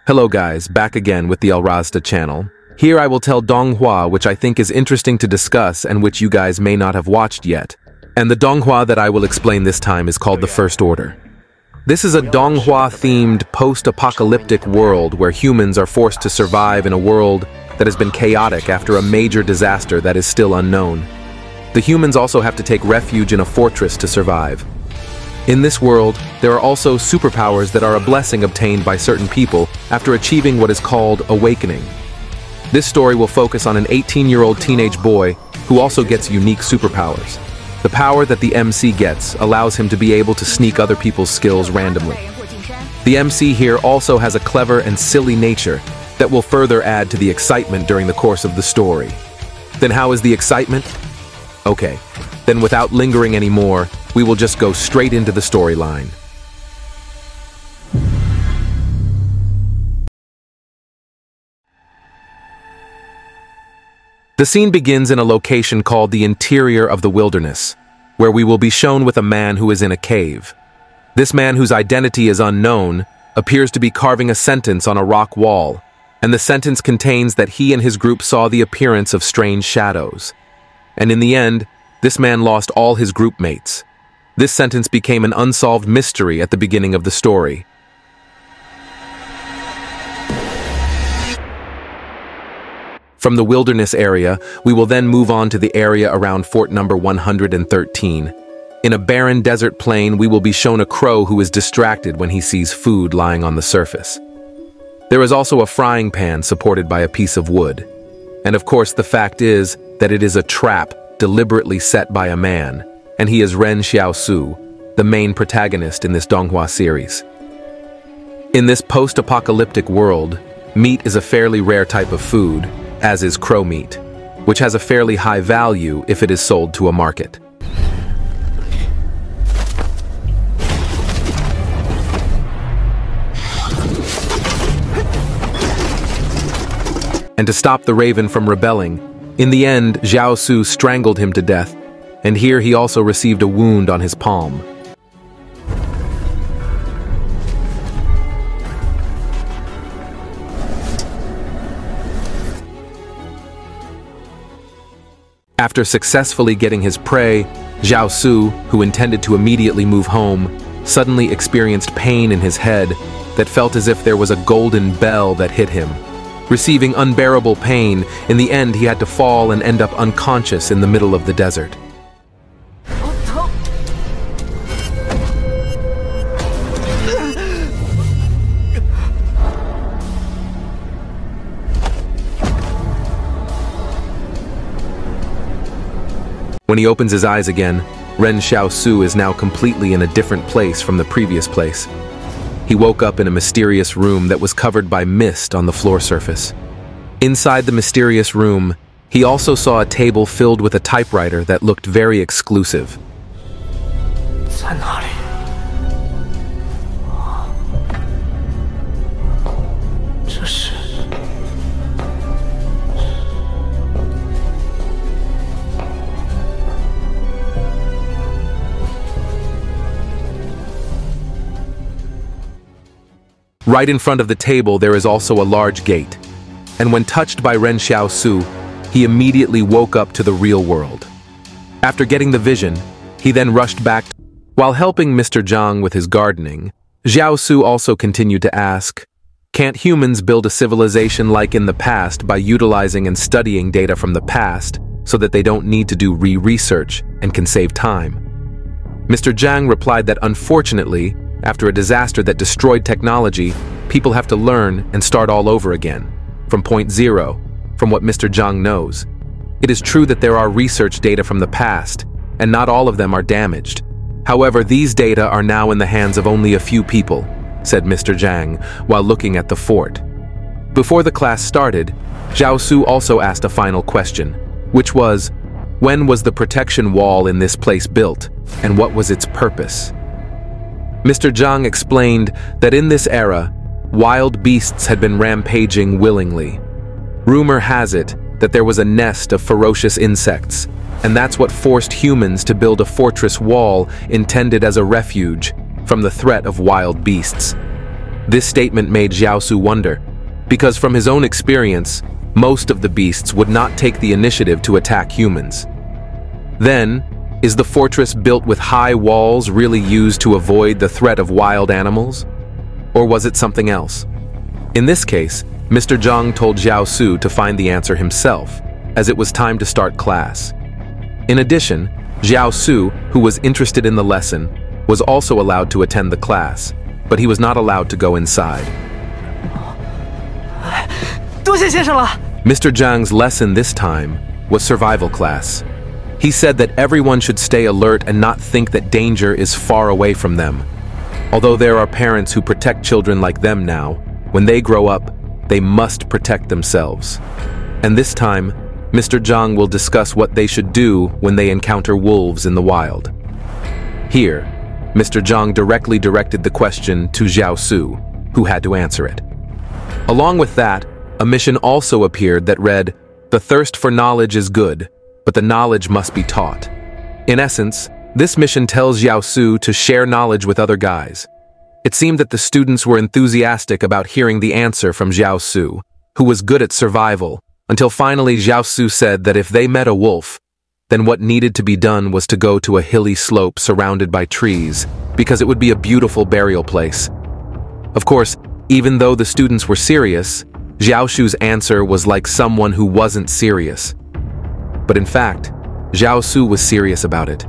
Hello guys, back again with the El Razda channel. Here I will tell Donghua, which I think is interesting to discuss and which you guys may not have watched yet. And the Donghua that I will explain this time is called the First Order. This is a Donghua-themed post-apocalyptic world where humans are forced to survive in a world that has been chaotic after a major disaster that is still unknown. The humans also have to take refuge in a fortress to survive. In this world, there are also superpowers that are a blessing obtained by certain people after achieving what is called awakening. This story will focus on an 18-year-old teenage boy who also gets unique superpowers. The power that the MC gets allows him to be able to sneak other people's skills randomly. The MC here also has a clever and silly nature that will further add to the excitement during the course of the story. Then how is the excitement? Okay, then without lingering anymore, we will just go straight into the storyline. The scene begins in a location called the interior of the wilderness, where we will be shown with a man who is in a cave. This man, whose identity is unknown, appears to be carving a sentence on a rock wall, and the sentence contains that he and his group saw the appearance of strange shadows. And in the end, this man lost all his group mates. This sentence became an unsolved mystery at the beginning of the story. From the wilderness area, we will then move on to the area around fort number 113. In a barren desert plain, we will be shown a crow who is distracted when he sees food lying on the surface. There is also a frying pan supported by a piece of wood. And of course, the fact is that it is a trap deliberately set by a man, and he is Ren Xiaosu, the main protagonist in this Donghua series. In this post-apocalyptic world, meat is a fairly rare type of food, as is crow meat, which has a fairly high value if it is sold to a market. And to stop the raven from rebelling, in the end, Xiaosu strangled him to death, and here he also received a wound on his palm. After successfully getting his prey, Xiaosu, who intended to immediately move home, suddenly experienced pain in his head that felt as if there was a golden bell that hit him. Receiving unbearable pain, in the end he had to fall and end up unconscious in the middle of the desert. When he opens his eyes again, Ren Xiaosu is now completely in a different place from the previous place. He woke up in a mysterious room that was covered by mist on the floor surface. Inside the mysterious room, he also saw a table filled with a typewriter that looked very exclusive. Right in front of the table there is also a large gate, and when touched by Ren Xiaosu, he immediately woke up to the real world. After getting the vision, he then rushed back. While helping Mr. Zhang with his gardening, Xiaosu also continued to ask, can't humans build a civilization like in the past by utilizing and studying data from the past so that they don't need to do re-research and can save time? Mr. Zhang replied that unfortunately, after a disaster that destroyed technology, people have to learn and start all over again, from point zero, from what Mr. Zhang knows. It is true that there are research data from the past, and not all of them are damaged. However, these data are now in the hands of only a few people, said Mr. Zhang, while looking at the fort. Before the class started, Xiaosu also asked a final question, which was, when was the protection wall in this place built, and what was its purpose? Mr. Zhang explained that in this era, wild beasts had been rampaging willingly. Rumor has it that there was a nest of ferocious insects, and that's what forced humans to build a fortress wall intended as a refuge from the threat of wild beasts. This statement made Xiao Su wonder, because from his own experience, most of the beasts would not take the initiative to attack humans. Then, is the fortress built with high walls really used to avoid the threat of wild animals? Or was it something else? In this case, Mr. Zhang told Xiao Su to find the answer himself, as it was time to start class. In addition, Xiao Su, who was interested in the lesson, was also allowed to attend the class, but he was not allowed to go inside. 多谢先生了。 Mr. Zhang's lesson this time was survival class. He said that everyone should stay alert and not think that danger is far away from them. Although there are parents who protect children like them now, when they grow up, they must protect themselves. And this time, Mr. Zhang will discuss what they should do when they encounter wolves in the wild. Here, Mr. Zhang directly directed the question to Xiao Su, who had to answer it. Along with that, a mission also appeared that read, "The thirst for knowledge is good, but the knowledge must be taught." In essence, this mission tells Xiao Su to share knowledge with other guys. It seemed that the students were enthusiastic about hearing the answer from Xiao Su, who was good at survival, until finally Xiao Su said that if they met a wolf, then what needed to be done was to go to a hilly slope surrounded by trees, because it would be a beautiful burial place. Of course, even though the students were serious, Xiao Su's answer was like someone who wasn't serious. But in fact, Xiao Su was serious about it,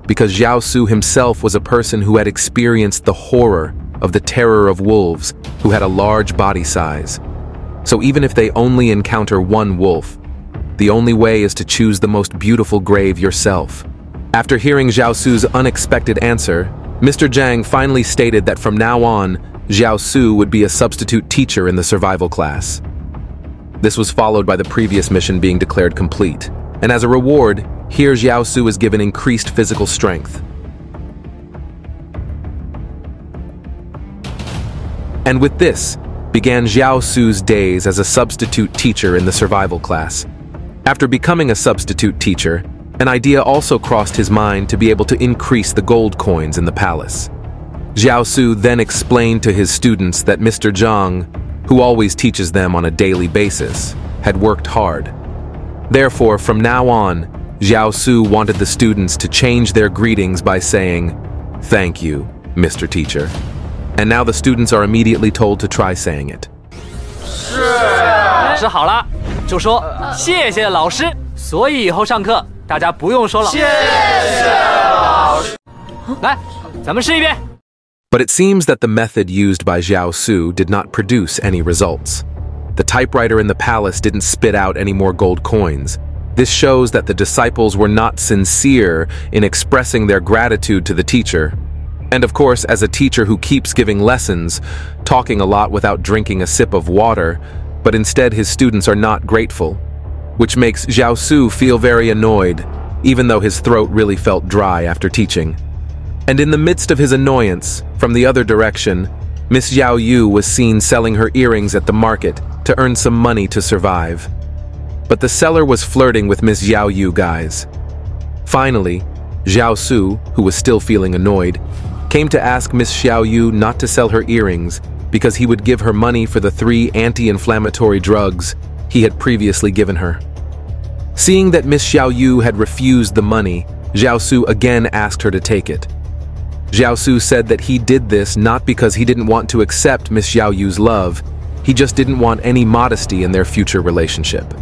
because Xiao Su himself was a person who had experienced the horror of the terror of wolves, who had a large body size. So even if they only encounter one wolf, the only way is to choose the most beautiful grave yourself. After hearing Xiao Su's unexpected answer, Mr. Zhang finally stated that from now on, Xiao Su would be a substitute teacher in the survival class. This was followed by the previous mission being declared complete, and as a reward, here Xiao Su is given increased physical strength. And with this, began Xiao Su's days as a substitute teacher in the survival class. After becoming a substitute teacher, an idea also crossed his mind to be able to increase the gold coins in the palace. Xiao Su then explained to his students that Mr. Zhang, who always teaches them on a daily basis, had worked hard. Therefore, from now on, Xiao Su wanted the students to change their greetings by saying, "Thank you, Mr. Teacher." And now the students are immediately told to try saying it. 老师好了，就说谢谢老师。所以以后上课大家不用说了。谢谢老师。来，咱们试一遍。 But it seems that the method used by Xiao Su did not produce any results. The typewriter in the palace didn't spit out any more gold coins. This shows that the disciples were not sincere in expressing their gratitude to the teacher. And of course, as a teacher who keeps giving lessons, talking a lot without drinking a sip of water, but instead his students are not grateful, which makes Xiao Su feel very annoyed, even though his throat really felt dry after teaching. And in the midst of his annoyance, from the other direction, Miss Xiao Yu was seen selling her earrings at the market to earn some money to survive. But the seller was flirting with Miss Xiao Yu guys. Finally, Xiao Su, who was still feeling annoyed, came to ask Miss Xiao Yu not to sell her earrings because he would give her money for the 3 anti-inflammatory drugs he had previously given her. Seeing that Miss Xiao Yu had refused the money, Xiao Su again asked her to take it. Xiao Su said that he did this not because he didn't want to accept Miss Xiao Yu's love, he just didn't want any modesty in their future relationship.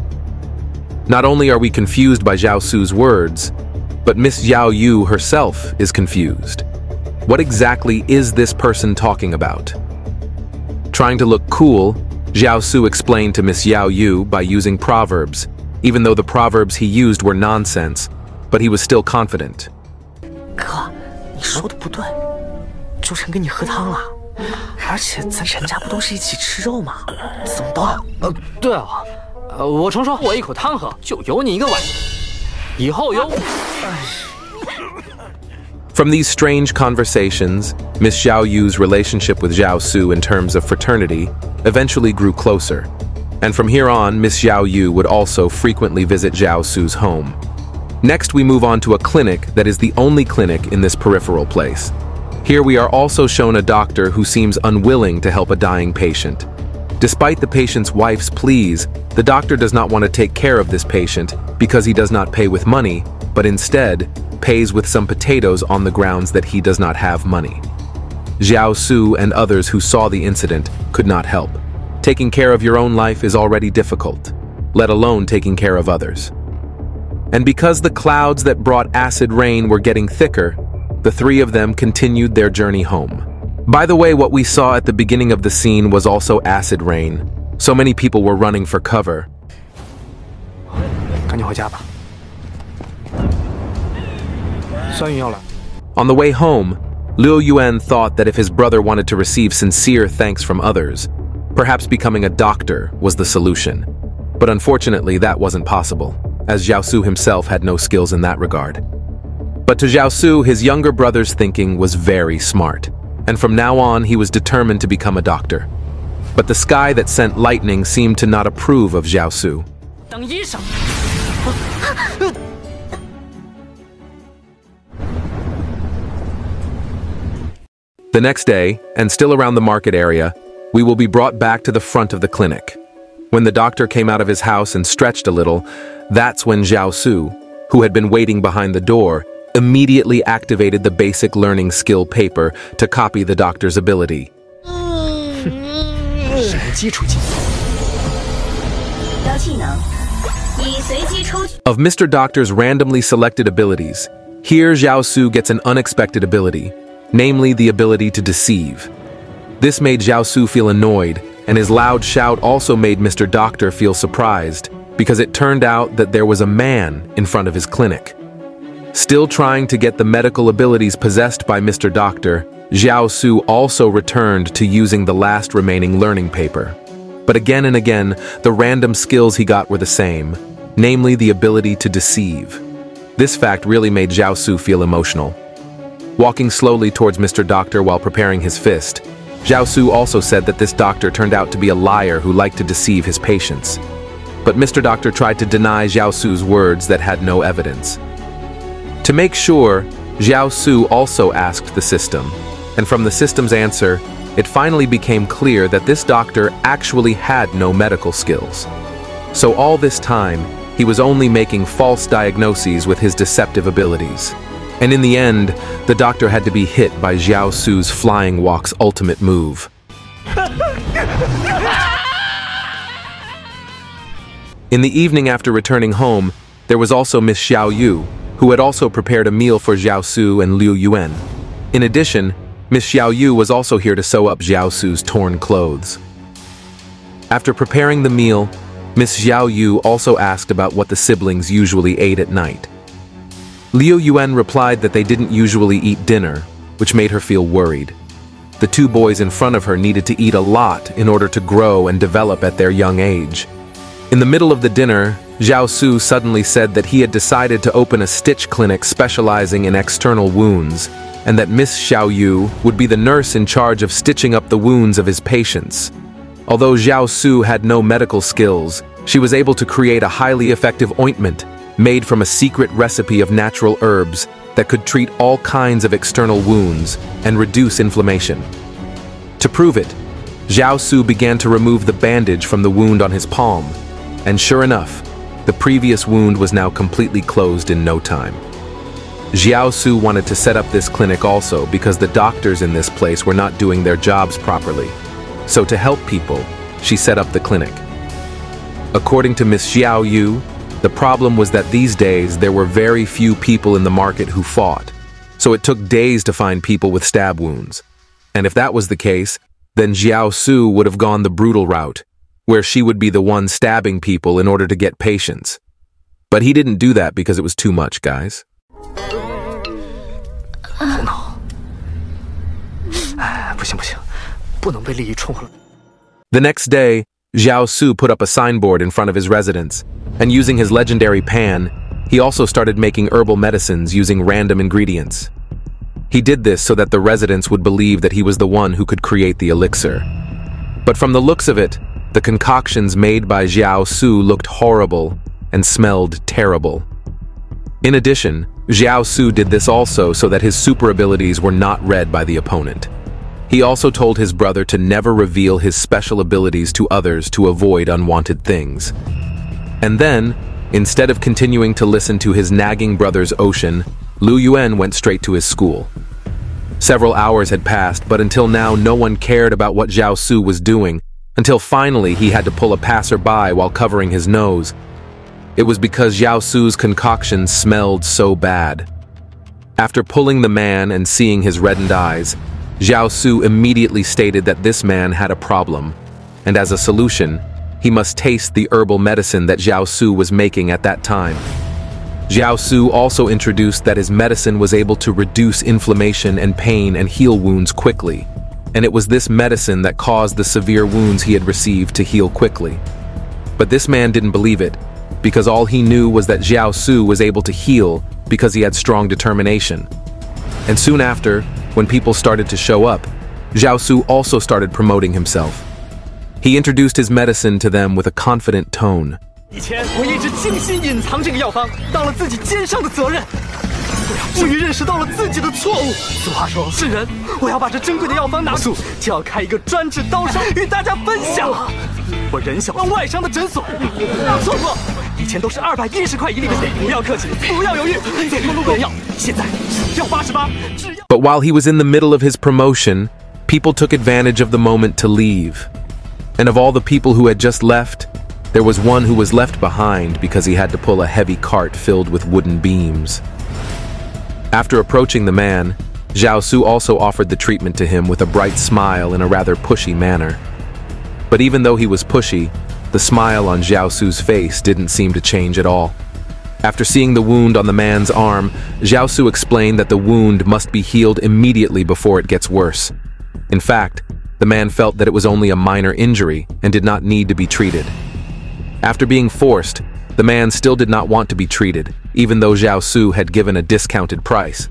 Not only are we confused by Xiao Su's words, but Miss Xiao Yu herself is confused. What exactly is this person talking about? Trying to look cool, Xiao Su explained to Miss Xiao Yu by using proverbs, even though the proverbs he used were nonsense, but he was still confident. 哥，你说的不对，朱晨跟你喝汤了，而且咱陈家不都是一起吃肉吗？怎么办？对啊，我重说，我一口汤喝，就有你一个碗，以后有。From these strange conversations, Miss Xiao Yu's relationship with Xiao Su in terms of fraternity eventually grew closer. And from here on, Miss Xiao Yu would also frequently visit Xiao Su's home. Next, we move on to a clinic that is the only clinic in this peripheral place. Here we are also shown a doctor who seems unwilling to help a dying patient. Despite the patient's wife's pleas, the doctor does not want to take care of this patient because he does not pay with money, but instead pays with some potatoes on the grounds that he does not have money. Xiao Su and others who saw the incident could not help. Taking care of your own life is already difficult, let alone taking care of others. And because the clouds that brought acid rain were getting thicker, the three of them continued their journey home. By the way, what we saw at the beginning of the scene was also acid rain. So many people were running for cover. 赶紧回家吧。酸雨要来。 On the way home, Liu Yuan thought that if his brother wanted to receive sincere thanks from others, perhaps becoming a doctor was the solution. But unfortunately, that wasn't possible, as Xiao Su himself had no skills in that regard. But to Xiao Su, his younger brother's thinking was very smart, and from now on he was determined to become a doctor. But the sky that sent lightning seemed to not approve of Xiao Su. 当医生。 The next day, and still around the market area, we will be brought back to the front of the clinic. When the doctor came out of his house and stretched a little, that's when Xiao Su, who had been waiting behind the door, immediately activated the basic learning skill paper to copy the doctor's ability. Of Mr. Doctor's randomly selected abilities, here Xiao Su gets an unexpected ability, namely the ability to deceive. This made Xiao Su feel annoyed, and his loud shout also made Mr. Doctor feel surprised, because it turned out that there was a man in front of his clinic. Still trying to get the medical abilities possessed by Mr. Doctor, Xiao Su also returned to using the last remaining learning paper. But again and again, the random skills he got were the same, namely the ability to deceive. This fact really made Xiao Su feel emotional. Walking slowly towards Mr. Doctor while preparing his fist, Xiao Su also said that this doctor turned out to be a liar who liked to deceive his patients. But Mr. Doctor tried to deny Xiao Su's words that had no evidence. To make sure, Xiao Su also asked the system, and from the system's answer, it finally became clear that this doctor actually had no medical skills. So all this time, he was only making false diagnoses with his deceptive abilities. And in the end, the doctor had to be hit by Xiao Su's Flying Walk's ultimate move. In the evening after returning home, there was also Miss Xiao Yu, who had also prepared a meal for Xiao Su and Liu Yuan. In addition, Miss Xiao Yu was also here to sew up Xiao Su's torn clothes. After preparing the meal, Miss Xiao Yu also asked about what the siblings usually ate at night. Liu Yuan replied that they didn't usually eat dinner, which made her feel worried. The two boys in front of her needed to eat a lot in order to grow and develop at their young age. In the middle of the dinner, Xiao Su suddenly said that he had decided to open a stitch clinic specializing in external wounds, and that Miss Xiao Yu would be the nurse in charge of stitching up the wounds of his patients. Although Xiao Su had no medical skills, she was able to create a highly effective ointment made from a secret recipe of natural herbs that could treat all kinds of external wounds and reduce inflammation. To prove it, Xiao Su began to remove the bandage from the wound on his palm, and sure enough, the previous wound was now completely closed in no time. Xiao Su wanted to set up this clinic also because the doctors in this place were not doing their jobs properly. So to help people, she set up the clinic. According to Miss Xiao Yu, the problem was that these days there were very few people in the market who fought, so it took days to find people with stab wounds. And if that was the case, then Xiao Su would have gone the brutal route, where she would be the one stabbing people in order to get patients. But he didn't do that because it was too much, guys. The next day, Xiao Su put up a signboard in front of his residence, and using his legendary pan, he also started making herbal medicines using random ingredients. He did this so that the residents would believe that he was the one who could create the elixir. But from the looks of it, the concoctions made by Xiao Su looked horrible and smelled terrible. In addition, Xiao Su did this also so that his super abilities were not read by the opponent. He also told his brother to never reveal his special abilities to others to avoid unwanted things. And then, instead of continuing to listen to his nagging brother's ocean, Lu Yuan went straight to his school. Several hours had passed, but until now no one cared about what Xiao Su was doing, until finally he had to pull a passerby while covering his nose. It was because Xiao Su's concoction smelled so bad. After pulling the man and seeing his reddened eyes, Xiao Su immediately stated that this man had a problem, and as a solution, he must taste the herbal medicine that Xiao Su was making at that time. Xiao Su also introduced that his medicine was able to reduce inflammation and pain and heal wounds quickly, and it was this medicine that caused the severe wounds he had received to heal quickly. But this man didn't believe it, because all he knew was that Xiao Su was able to heal because he had strong determination. And soon after, when people started to show up, Xiao Su also started promoting himself. He introduced his medicine to them with a confident tone. 以前我一直精心隐藏这个药方，当了自己肩上的责任。我终于认识到了自己的错误。俗话说，是人，我要把这珍贵的药方拿出，就要开一个专治刀伤与大家分享。我人小外伤的诊所，错过。以前都是210块1粒的，不要客气，不要犹豫，最后路过药，现在只要88，只要。But while he was in the middle of his promotion, people took advantage of the moment to leave. And of all the people who had just left, there was one who was left behind because he had to pull a heavy cart filled with wooden beams. After approaching the man, Xiao Su also offered the treatment to him with a bright smile in a rather pushy manner. But even though he was pushy, the smile on Xiao Su's face didn't seem to change at all. After seeing the wound on the man's arm, Xiao Su explained that the wound must be healed immediately before it gets worse. In fact, the man felt that it was only a minor injury and did not need to be treated. After being forced, the man still did not want to be treated, even though Xiao Su had given a discounted price.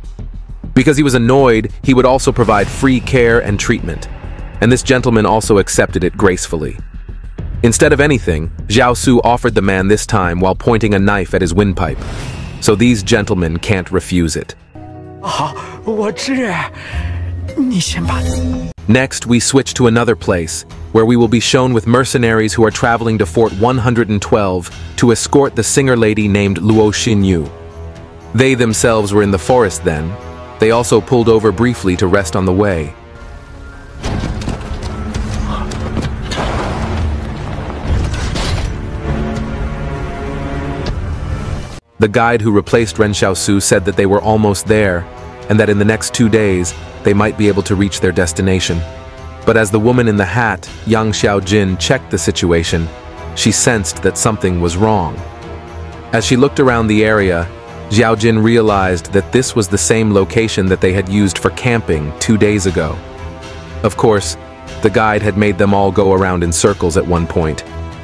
Because he was annoyed, he would also provide free care and treatment, and this gentleman also accepted it gracefully. Instead of anything, Xiao Su offered the man this time while pointing a knife at his windpipe, so these gentlemen can't refuse it. Next, we switch to another place, where we will be shown with mercenaries who are traveling to Fort 112 to escort the singer lady named Luo Xinyu. They themselves were in the forest then. They also pulled over briefly to rest on the way. The guide who replaced Ren Xiaosu said that they were almost there, and that in the next 2 days, they might be able to reach their destination. But as the woman in the hat, Yang Xiaojin, checked the situation, she sensed that something was wrong. As she looked around the area, Xiaojin realized that this was the same location that they had used for camping 2 days ago. Of course, the guide had made them all go around in circles at one point,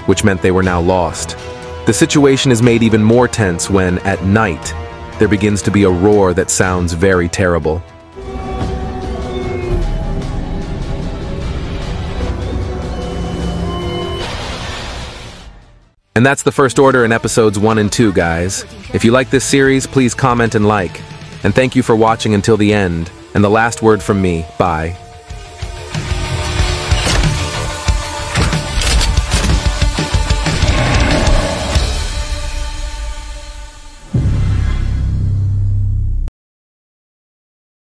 which meant they were now lost. The situation is made even more tense when, at night, there begins to be a roar that sounds very terrible. And that's the first order in episodes 1 and 2, guys. If you like this series, please comment and like. And thank you for watching until the end. And the last word from me, bye.